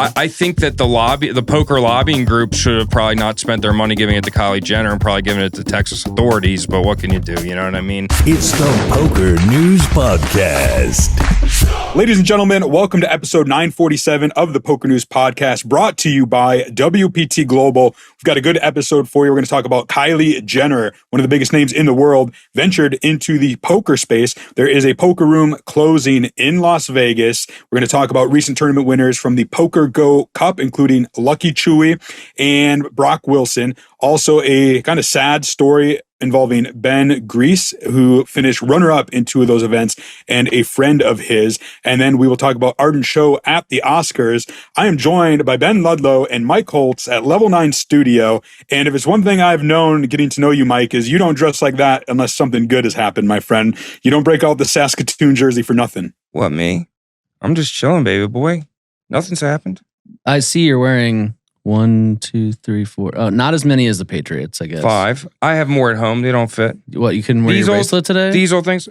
I think that the poker lobbying group should have probably not spent their money giving it to Kylie Jenner and probably giving it to Texas authorities. But what can you do? You know what I mean? It's the PokerNews Podcast. Ladies and gentlemen, welcome to episode 947 of the PokerNews Podcast, brought to you by WPT Global. We've got a good episode for you. We're going to talk about Kylie Jenner, one of the biggest names in the world, ventured into the poker space. There is a poker room closing in Las Vegas. We're going to talk about recent tournament winners from the PokerGO Cup, including Lucky Chewy and Brock Wilson. Also, a kind of sad story involving Ben Grise, who finished runner-up in two of those events, and a friend of his. And then we will talk about Arden Cho at the Oscars. I am joined by Ben Ludlow and Mike Holtz at Level 9 Studio. And if it's one thing I've known getting to know you, Mike, is you don't dress like that unless something good has happened, my friend. You don't break out the Saskatoon jersey for nothing. What, me? I'm just chilling, baby boy. Nothing's happened. I see you're wearing 1, 2, 3, 4. Oh, not as many as the Patriots, I guess. 5. I have more at home. They don't fit. What, you couldn't wear your bracelet today? These old things.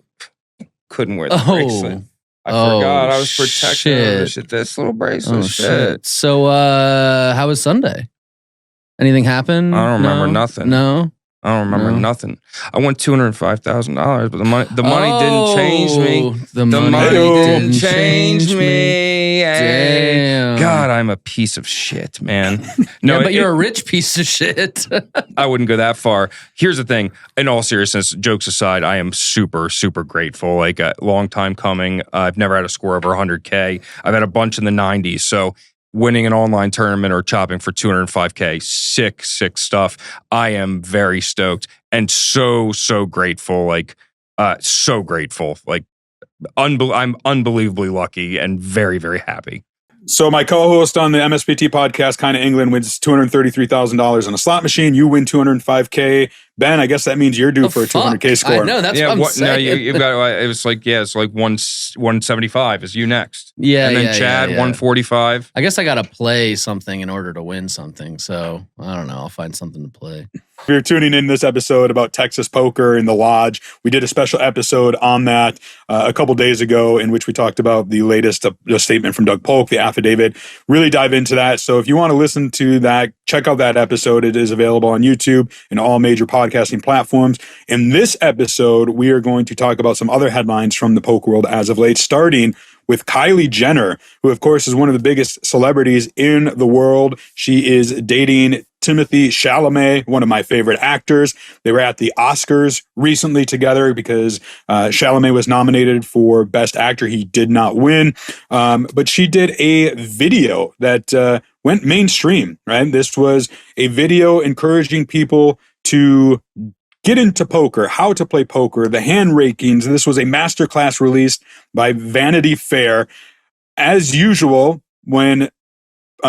Couldn't wear the bracelet. I forgot. I was protecting this little bracelet. Shit. So, how was Sunday? Anything happen? I don't remember nothing. No? I don't remember nothing. I won $205,000, but the money didn't change me. The money didn't change me. Damn. God, I'm a piece of shit, man. No, yeah, but you're a rich piece of shit. I wouldn't go that far. Here's the thing. In all seriousness, jokes aside, I am super, super grateful. Like a long time coming. I've never had a score over 100K. I've had a bunch in the 90s. So winning an online tournament or chopping for 205K, sick stuff. I am very stoked and so grateful. Like, so grateful. Like, I'm unbelievably lucky and very, very happy. So my co-host on the MSPT podcast, Kind of England, wins $233,000 on a slot machine. You win $205K. Ben, I guess that means you're due for a 200K score. I know, that's what I'm saying. No, you've got. It's like 175 is you next. Yeah, and then Chad 145. I guess I got to play something in order to win something. So I don't know. I'll find something to play. If you're tuning in this episode about Texas poker in the Lodge, we did a special episode on that a couple days ago in which we talked about the latest statement from Doug Polk, the affidavit. Really dive into that. So if you want to listen to that, check out that episode. It is available on YouTube and all major podcasting platforms. In this episode, we are going to talk about some other headlines from the poker world as of late, starting with Kylie Jenner, who of course is one of the biggest celebrities in the world. She is dating Timothée Chalamet, one of my favorite actors. They were at the Oscars recently together because Chalamet was nominated for Best Actor. He did not win, but she did a video that went mainstream, right? This was a video encouraging people to get into poker, how to play poker, the hand rankings. This was a masterclass released by Vanity Fair. As usual, when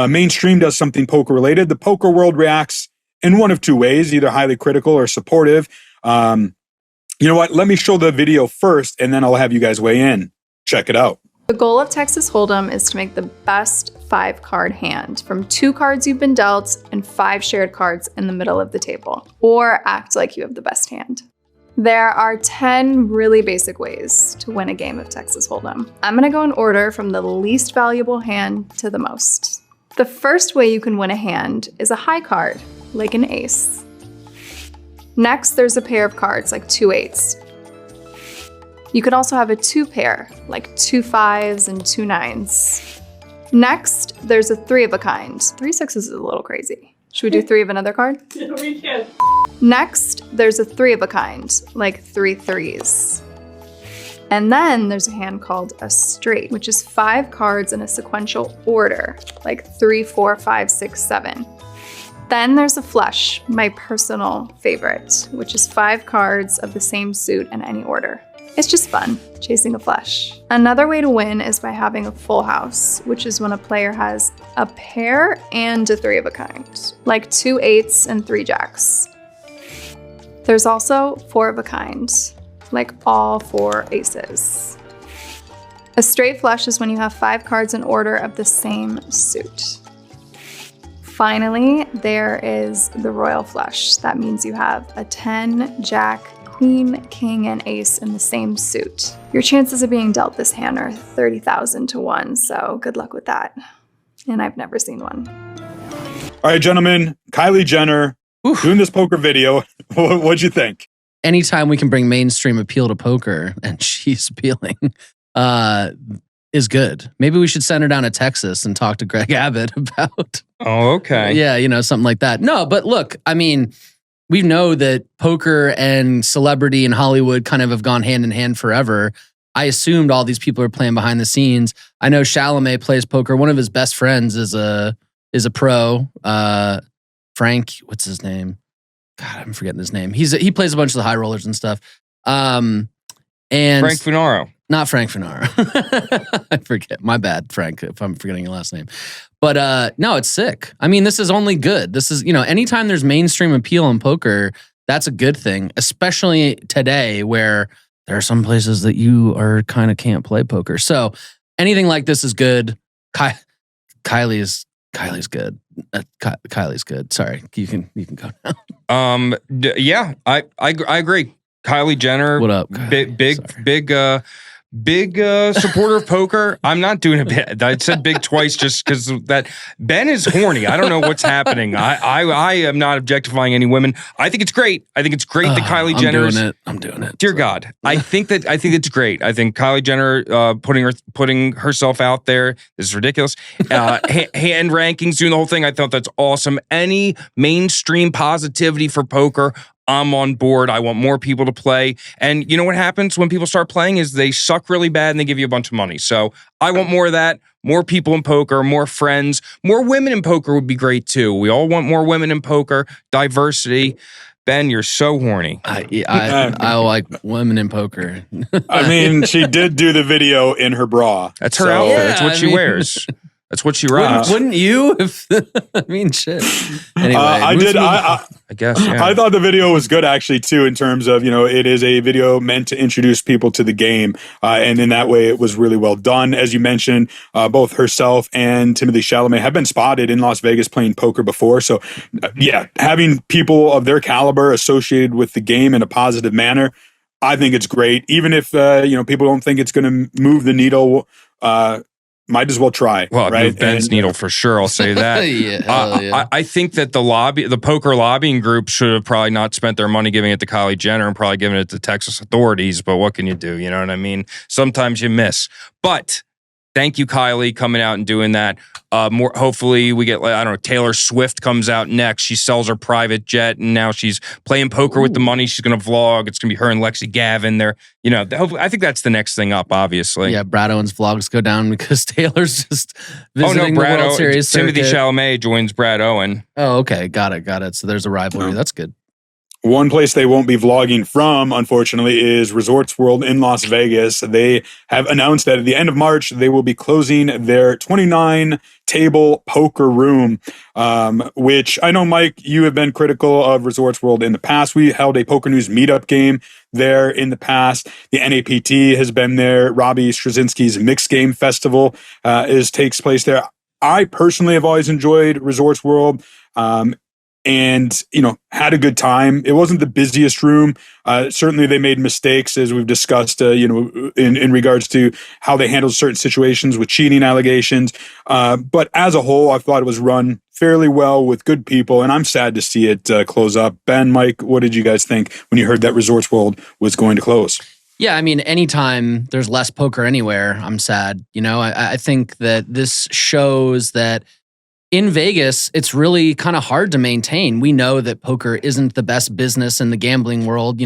mainstream does something poker related, the poker world reacts in one of two ways, either highly critical or supportive. You know what? Let me show the video first, and then I'll have you guys weigh in. Check it out. The goal of Texas Hold'em is to make the best 5-card hand from 2 cards you've been dealt and 5 shared cards in the middle of the table, or act like you have the best hand. There are 10 really basic ways to win a game of Texas Hold'em. I'm gonna go in order from the least valuable hand to the most. The first way you can win a hand is a high card, like an ace. Next, there's a pair of cards, like 2 8s. You could also have a 2 pair, like 2 5s and 2 9s. Next, there's a 3 of a kind. 3 6s is a little crazy. Should we do 3 of another card? Yeah, we can. Next, there's a 3 of a kind, like 3 3s. And then there's a hand called a straight, which is 5 cards in a sequential order, like 3 4 5 6 7. Then there's a flush, my personal favorite, which is 5 cards of the same suit in any order. It's just fun, chasing a flush. Another way to win is by having a full house, which is when a player has a pair and a 3 of a kind, like 2 8s and 3 jacks. There's also 4 of a kind, like all 4 aces. A straight flush is when you have 5 cards in order of the same suit. Finally, there is the royal flush. That means you have a 10, jack, queen, king, and ace in the same suit. Your chances of being dealt this hand are 30,000 to 1, so good luck with that. And I've never seen one. All right, gentlemen, Kylie Jenner doing this poker video. What'd you think? Anytime we can bring mainstream appeal to poker, and she's appealing, is good. Maybe we should send her down to Texas and talk to Greg Abbott about. Oh, okay. Yeah, something like that. No, but look, I mean, we know that poker and celebrity and Hollywood kind of have gone hand in hand forever. I assumed all these people are playing behind the scenes. I know Chalamet plays poker. One of his best friends is a pro. Frank, what's his name? God, I'm forgetting his name. He plays a bunch of the high rollers and stuff. And Frank Funaro. Not Frank Funaro. I forget. My bad, Frank, if I'm forgetting your last name. But no, it's sick. I mean, this is only good. This is, anytime there's mainstream appeal in poker, that's a good thing, especially today where there are some places that you are kind of can't play poker. So anything like this is good. Kylie's good. Kylie's good. Sorry, you can go now. Yeah, I agree. Kylie Jenner. What up? Kylie? Big supporter of poker. I'm not doing a bit. I said big twice just because that Ben is horny. I don't know what's happening. I am not objectifying any women. I think it's great. I think it's great that Kylie Jenner. I'm doing it. Dear God, I think it's great. I think Kylie Jenner putting herself out there is ridiculous. Hand rankings, doing the whole thing. I thought that's awesome. Any mainstream positivity for poker, I'm on board. I want more people to play. And you know what happens when people start playing is they suck really bad and they give you a bunch of money. So I want more of that. More people in poker, more friends, more women in poker would be great too. We all want more women in poker, diversity. Ben, you're so horny. I like women in poker. I mean, she did do the video in her bra. That's her outfit. That's what she wears. That's what she rocks. Wouldn't you? I mean, shit. Anyway, I guess. Yeah. I thought the video was good actually too, in terms of it is a video meant to introduce people to the game, and in that way, it was really well done. As you mentioned, both herself and Timothy Chalamet have been spotted in Las Vegas playing poker before. So, having people of their caliber associated with the game in a positive manner, I think it's great. Even if people don't think it's going to move the needle. Might as well try. Well, right? Move Ben's needle for sure. I'll say that. Yeah. I think that the poker lobbying group should have probably not spent their money giving it to Kylie Jenner and probably giving it to Texas authorities. But what can you do? You know what I mean? Sometimes you miss. But thank you, Kylie, coming out and doing that. More. Hopefully, we get, I don't know, Taylor Swift comes out next. She sells her private jet, and now she's playing poker with the money. She's going to vlog. It's going to be her and Lexi Gavin there. Hopefully, I think that's the next thing up, obviously. Yeah, Brad Owen's vlogs go down because Taylor's just visiting the World Series Timothy circuit. Chalamet joins Brad Owen. Oh, okay. Got it. So there's a rivalry. That's good. One place they won't be vlogging from, unfortunately, is Resorts World in Las Vegas. They have announced that at the end of March, they will be closing their 29-table poker room, which I know, Mike, you have been critical of Resorts World in the past. We held a PokerNews meetup game there in the past. The NAPT has been there. Robbie Straczynski's Mixed Game Festival takes place there. I personally have always enjoyed Resorts World. And, had a good time. It wasn't the busiest room. Certainly they made mistakes, as we've discussed, in regards to how they handled certain situations with cheating allegations. But as a whole, I thought it was run fairly well with good people, and I'm sad to see it close up. Ben, Mike, what did you guys think when you heard that Resorts World was going to close? Yeah, I mean, anytime there's less poker anywhere, I'm sad. I think that this shows that in Vegas, it's really kind of hard to maintain. We know that poker isn't the best business in the gambling world.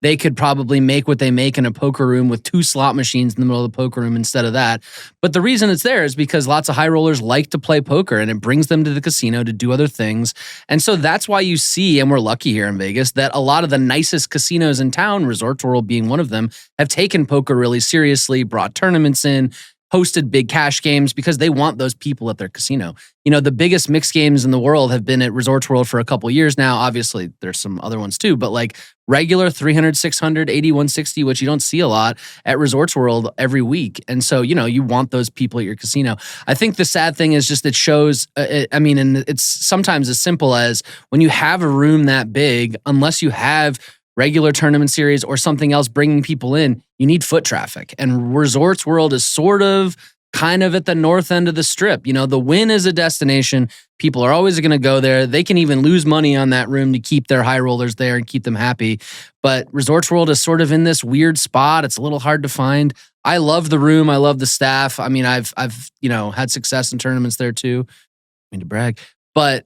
They could probably make what they make in a poker room with 2 slot machines in the middle of the poker room instead of that. But the reason it's there is because lots of high rollers like to play poker and it brings them to the casino to do other things. And so that's why you see, and we're lucky here in Vegas, that a lot of the nicest casinos in town, Resorts World being one of them, have taken poker really seriously, brought tournaments in, hosted big cash games because they want those people at their casino. The biggest mixed games in the world have been at Resorts World for a couple of years now. Obviously, there's some other ones too, but like regular 300, 600, 80, 160, which you don't see a lot at Resorts World every week. And so, you want those people at your casino. I think the sad thing is just it shows, and it's sometimes as simple as when you have a room that big, unless you have regular tournament series or something else bringing people in, you need foot traffic. And Resorts World is sort of kind of at the north end of the strip. You know, the Wynn is a destination. People are always going to go there. They can even lose money on that room to keep their high rollers there and keep them happy. But Resorts World is sort of in this weird spot. It's a little hard to find. I love the room. I love the staff. I mean, I've had success in tournaments there too. I mean to brag, but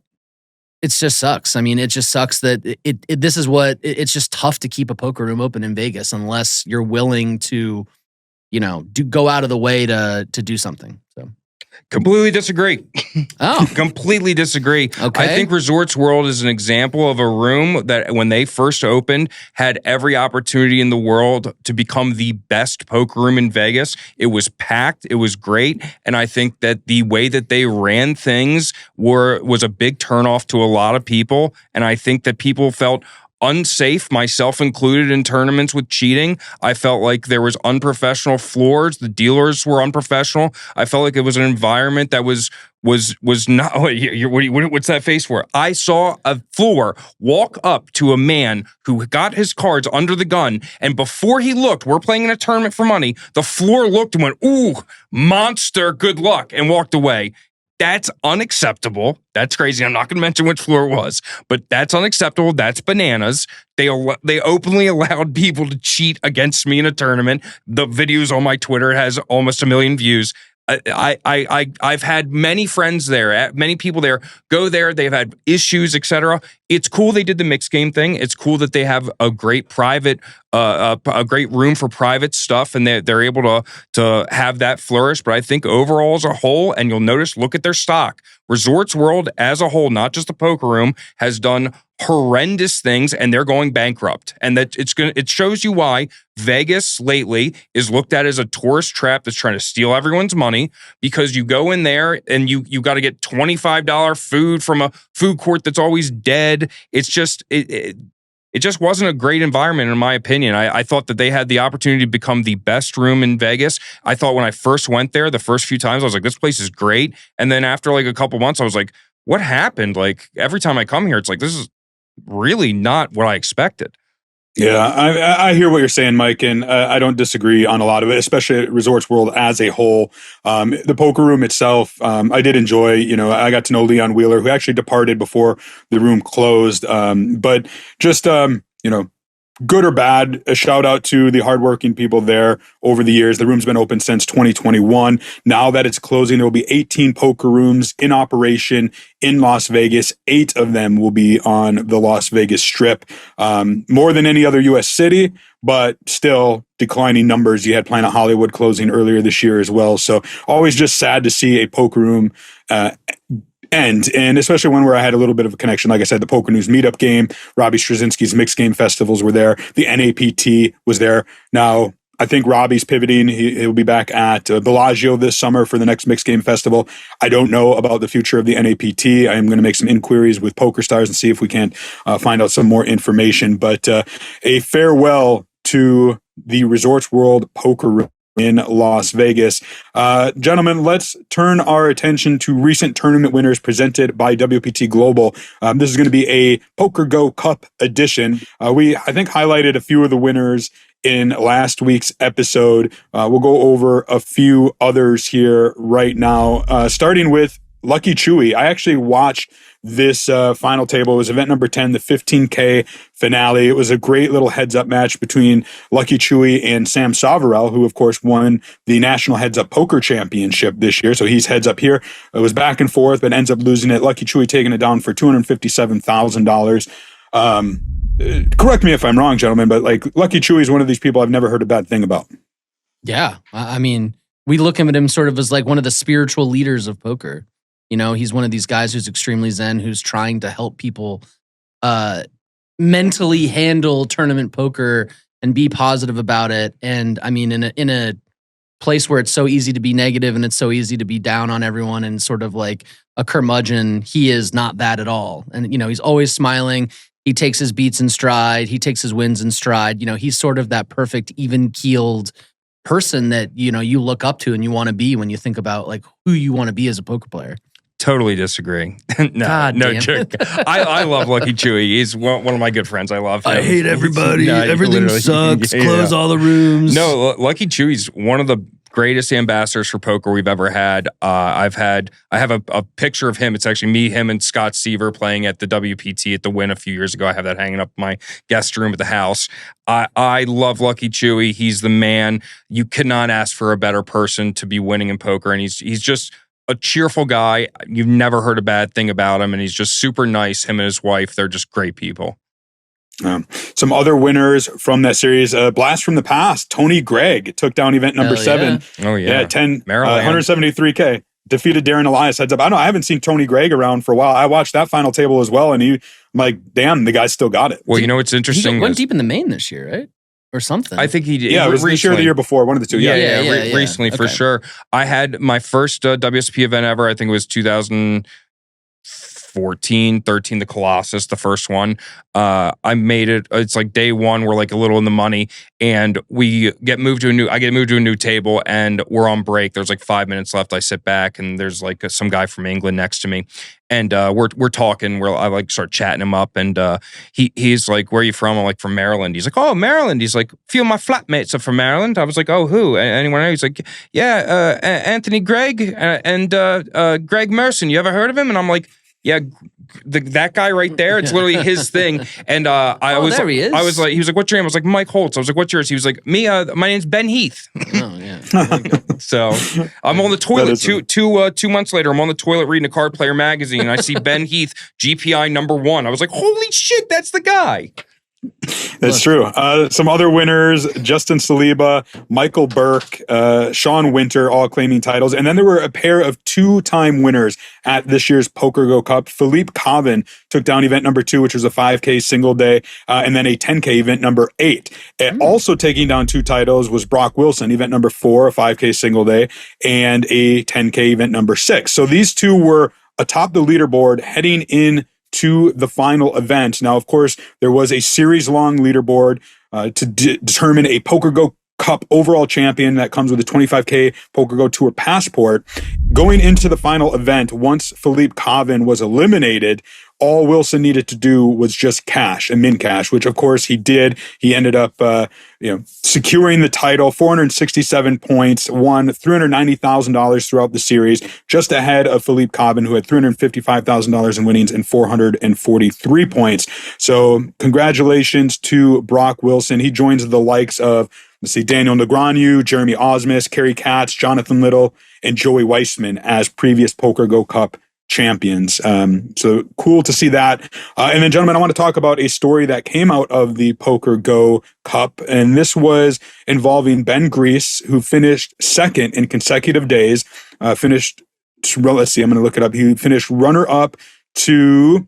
it just sucks. I mean, it just sucks that it's just tough to keep a poker room open in Vegas unless you're willing to, go out of the way to do something. So completely disagree. Oh, Completely disagree. Okay. I think Resorts World is an example of a room that when they first opened had every opportunity in the world to become the best poker room in Vegas. It was packed. It was great. And I think that the way that they ran things was a big turnoff to a lot of people. And I think that people felt unsafe, myself included, in tournaments with cheating. I felt like there was unprofessional floors. The dealers were unprofessional. I felt like it was an environment that was not. What's that face for? I saw a floor walk up to a man who got his cards under the gun, and before he looked, we're playing in a tournament for money. The floor looked and went, "Ooh, monster, good luck," and walked away. That's unacceptable. That's crazy. I'm not going to mention which floor it was, but that's unacceptable. That's bananas. They openly allowed people to cheat against me in a tournament. The videos on my Twitter has almost 1 million views. I've had many friends there, many people there go there. They've had issues, etc. It's cool they did the mixed game thing. It's cool that they have a great private, a great room for private stuff, and they're able to have that flourish. But I think overall as a whole, and you'll notice, look at their stock. Resorts World as a whole, not just the poker room, has done horrendous things, and they're going bankrupt. And that it shows you why Vegas lately is looked at as a tourist trap that's trying to steal everyone's money, because you go in there and you got to get $25 food from a food court that's always dead. It's just it just wasn't a great environment, in my opinion. I thought that they had the opportunity to become the best room in Vegas. I thought when I first went there, the first few times, I was like, this place is great. And then after like a couple months, I was like, what happened? Like every time I come here, it's like, this is really not what I expected. Yeah, I hear what you're saying, Mike, and I don't disagree on a lot of it, especially at Resorts World as a whole. The poker room itself, I did enjoy. I got to know Leon Wheeler, who actually departed before the room closed. But just, good or bad, a shout out to the hardworking people there over the years. The room's been open since 2021. Now that it's closing, there will be 18 poker rooms in operation in Las Vegas. 8 of them will be on the Las Vegas Strip. More than any other U.S. city, but still declining numbers. You had Planet Hollywood closing earlier this year as well. So always just sad to see a poker room end, and especially one where I had a little bit of a connection. Like I said, the PokerNews meetup game, Robbie Straczynski's mixed game festivals were there. The NAPT was there. Now, I think Robbie's pivoting. He'll be back at Bellagio this summer for the next mixed game festival. I don't know about the future of the NAPT. I am going to make some inquiries with PokerStars and see if we can find out some more information. But a farewell to the Resorts World poker room in Las Vegas. Gentlemen, let's turn our attention to recent tournament winners presented by WPT Global. This is going to be a PokerGO Cup edition. We, I think, highlighted a few of the winners in last week's episode. We'll go over a few others here right now, starting with Lucky Chewy. I actually watched this final table. It was event number 10, the 15K finale. It was a great little heads-up match between Lucky Chewy and Sam Savarel, who, of course, won the National Heads-Up Poker Championship this year. So he's heads up here. It was back and forth, but ends up losing it. Lucky Chewy taking it down for $257,000. Correct me if I'm wrong, gentlemen, but like Lucky Chewy is one of these people I've never heard a bad thing about. Yeah. I mean, we look at him sort of as like one of the spiritual leaders of poker. He's one of these guys who's extremely zen, who's trying to help people mentally handle tournament poker and be positive about it. And I mean, in a place where it's so easy to be negative and it's so easy to be down on everyone and sort of like a curmudgeon, he is not that at all. And, he's always smiling. He takes his beats in stride. He takes his wins in stride. He's sort of that perfect, even-keeled person that, you look up to and you want to be when you think about like who you want to be as a poker player. Totally disagree. No joke. I love Lucky Chewy. He's one of my good friends. I love him. I hate everybody. Everything sucks. Close all the rooms. No, Lucky Chewy's one of the greatest ambassadors for poker we've ever had. I have a picture of him. It's actually me, him, and Scott Seaver playing at the WPT at the Win a few years ago. I have that hanging up in my guest room at the house. I love Lucky Chewy. He's the man. You could not ask for a better person to be winning in poker, and he's just a cheerful guy. You've never heard a bad thing about him, and he's just super nice. Him and his wife, they're just great people. Some other winners from that series, blast from the past. Tony Gregg took down event number 7. Oh yeah, 173K. Defeated Darren Elias. Heads up. I haven't seen Tony Gregg around for a while. I watched that final table as well, and I'm like, damn, the guy still got it. Well, you know what's interesting? He went deep in the main this year, right? Or something. I think he did. Yeah, it was this year or the year before, one of the two. Yeah. Recently, for sure. I had my first WSP event ever. I think it was 2014, 13, the Colossus, the first one. I made it. It's like day one. We're like a little in the money, and I get moved to a new table, and we're on break. There's like 5 minutes left. I sit back, and there's like some guy from England next to me, and we're talking. I like start chatting him up, and he's like, "Where are you from?" I'm like, "From Maryland." He's like, "Oh, Maryland." He's like, "A few of my flatmates are from Maryland." I was like, "Oh, who? Anyone else?" He's like, "Yeah, Anthony Gregg and Greg Merson. You ever heard of him?" And I'm like, "Yeah, that guy right there. It's literally his thing." And there he is. I was like, he was like, "What's your name?" I was like, "Mike Holtz." I was like, "What's yours?" He was like, "Me, my name's Ben Heath." Oh yeah. So I'm on the toilet. Two months later, I'm on the toilet reading a Card Player magazine, and I see Ben Heath, GPI #1. I was like, "Holy shit, that's the guy." That's true. Some other winners: Justin Saliba, Michael Burke, Sean Winter, all claiming titles. And then there were a pair of 2-time winners at this year's PokerGO Cup. Philippe Cavin took down event number 2, which was a 5K single day, and then a 10K event number 8. Also taking down 2 titles was Brock Wilson, event number 4, a 5K single day, and a 10K event number 6. So these two were atop the leaderboard heading in to the final event. Now, of course, there was a series-long leaderboard to determine a PokerGO Cup overall champion that comes with a 25K PokerGO Tour passport. Going into the final event, once Philippe Cavin was eliminated, all Wilson needed to do was just cash and min cash, which of course he did. He ended up, securing the title, 467 points, won $390,000 throughout the series, just ahead of Philippe Cavin, who had $355,000 in winnings and 443 points. So congratulations to Brock Wilson. He joins the likes of, Daniel Negreanu, Jeremy Osmus, Kerry Katz, Jonathan Little, and Joey Weissman as previous PokerGO Cup champions. So cool to see that. And then, gentlemen, I want to talk about a story that came out of the PokerGO Cup, and this was involving Ben Grise, who finished second in consecutive days. Let's see, I'm going to look it up. He finished runner-up to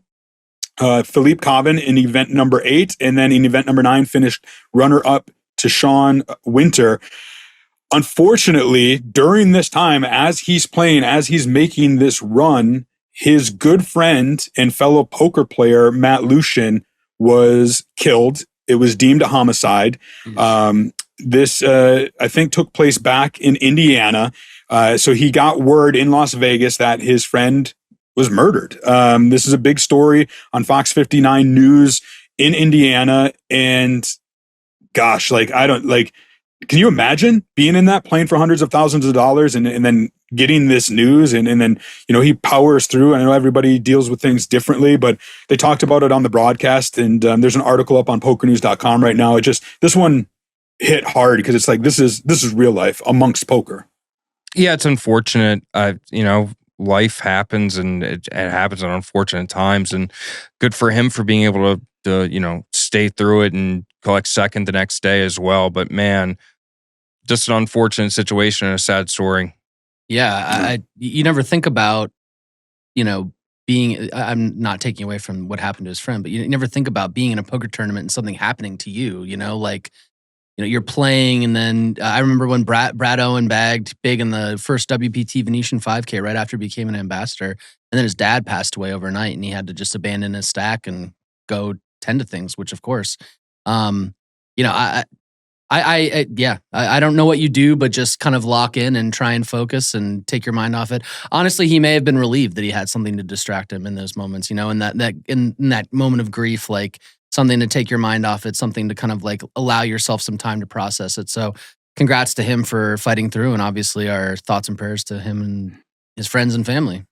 Philippe Cavin in event number 8, and then in event number 9 finished runner-up to Sean Winter. Unfortunately, during this time, as he's playing, as he's making this run, his good friend and fellow poker player, Matt Lucian, was killed. It was deemed a homicide. This, I think, took place back in Indiana. So he got word in Las Vegas that his friend was murdered. This is a big story on Fox 59 News in Indiana. And gosh, can you imagine being in that, playing for hundreds of thousands of dollars and then getting this news and then, he powers through. I know everybody deals with things differently, but they talked about it on the broadcast, and there's an article up on PokerNews.com right now. This one hit hard because it's like, this is real life amongst poker. Yeah, it's unfortunate. Life happens, and it happens at unfortunate times, and good for him for being able to stay through it and collect second the next day as well. But man, just an unfortunate situation and a sad story. Yeah, you never think about, being, I'm not taking away from what happened to his friend, but you never think about being in a poker tournament and something happening to you, you're playing, and then I remember when Brad Owen bagged big in the first WPT Venetian 5K right after he became an ambassador, and then his dad passed away overnight, and he had to just abandon his stack and go tend to things, which of course, I don't know what you do, but just kind of lock in and try and focus and take your mind off it. Honestly, he may have been relieved that he had something to distract him in those moments, in that moment of grief, like something to take your mind off it, something to kind of like allow yourself some time to process it. So congrats to him for fighting through, and obviously our thoughts and prayers to him and his friends and family.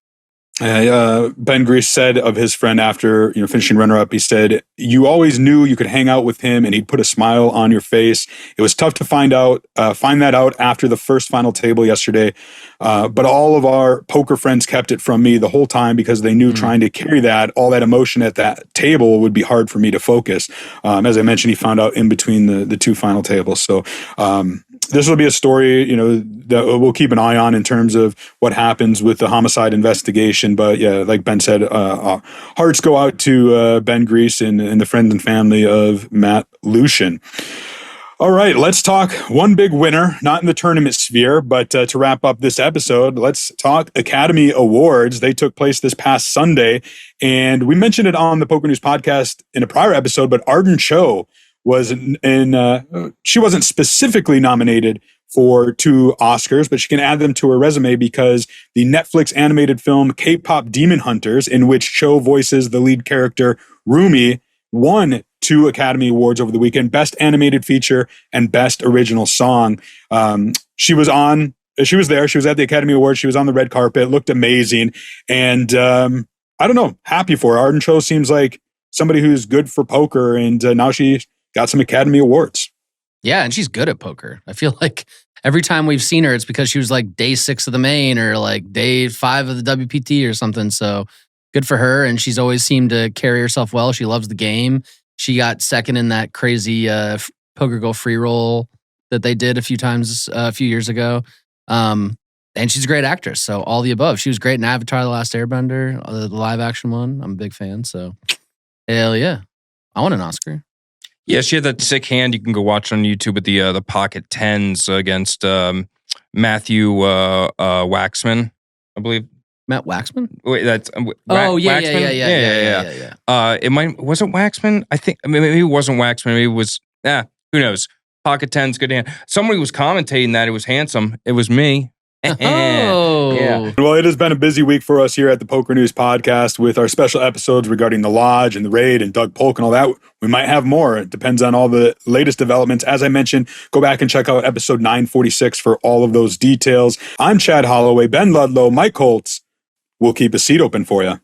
Ben Grise said of his friend after finishing runner-up, he said, "You always knew you could hang out with him and he'd put a smile on your face. It was tough to find that out after the first final table yesterday. But all of our poker friends kept it from me the whole time because they knew trying to carry all that emotion at that table would be hard for me to focus." As I mentioned, he found out in between the two final tables. So this will be a story, that we'll keep an eye on in terms of what happens with the homicide investigation. But yeah, like Ben said, hearts go out to Ben Grise and the friends and family of Matt Lucian. All right, let's talk one big winner, not in the tournament sphere, but to wrap up this episode, let's talk Academy Awards. They took place this past Sunday, and we mentioned it on the PokerNews podcast in a prior episode, but Arden Cho was she wasn't specifically nominated for 2 Oscars, but she can add them to her resume because the Netflix animated film K-Pop Demon Hunters, in which Cho voices the lead character Rumi, won 2 Academy Awards over the weekend: Best Animated Feature and Best Original Song. She was there. She was at the Academy Awards. She was on the red carpet, looked amazing. And I don't know, happy for her. Arden Cho seems like somebody who's good for poker, and now she got some Academy Awards. Yeah, and she's good at poker. I feel like every time we've seen her, it's because she was like day 6 of the main or like day 5 of the WPT or something. So good for her. And she's always seemed to carry herself well. She loves the game. She got second in that crazy PokerGO free roll that they did a few times a few years ago. And she's a great actress. So all the above. She was great in Avatar: The Last Airbender, the live action one. I'm a big fan. So hell yeah. I want an Oscar. Yeah, she had that sick hand. You can go watch on YouTube with the pocket 10s against Matthew Waxman, I believe. Matt Waxman? Wait, that's Yeah. It wasn't Waxman. I think maybe it wasn't Waxman. Maybe it was. Who knows? Pocket 10's good hand. Somebody was commentating that it was handsome. It was me. Oh. Yeah. Well, it has been a busy week for us here at the PokerNews Podcast with our special episodes regarding the Lodge and the Raid and Doug Polk and all that. We might have more. It depends on all the latest developments. As I mentioned, go back and check out episode 946 for all of those details. I'm Chad Holloway, Ben Ludlow, Mike Holtz. We'll keep a seat open for you.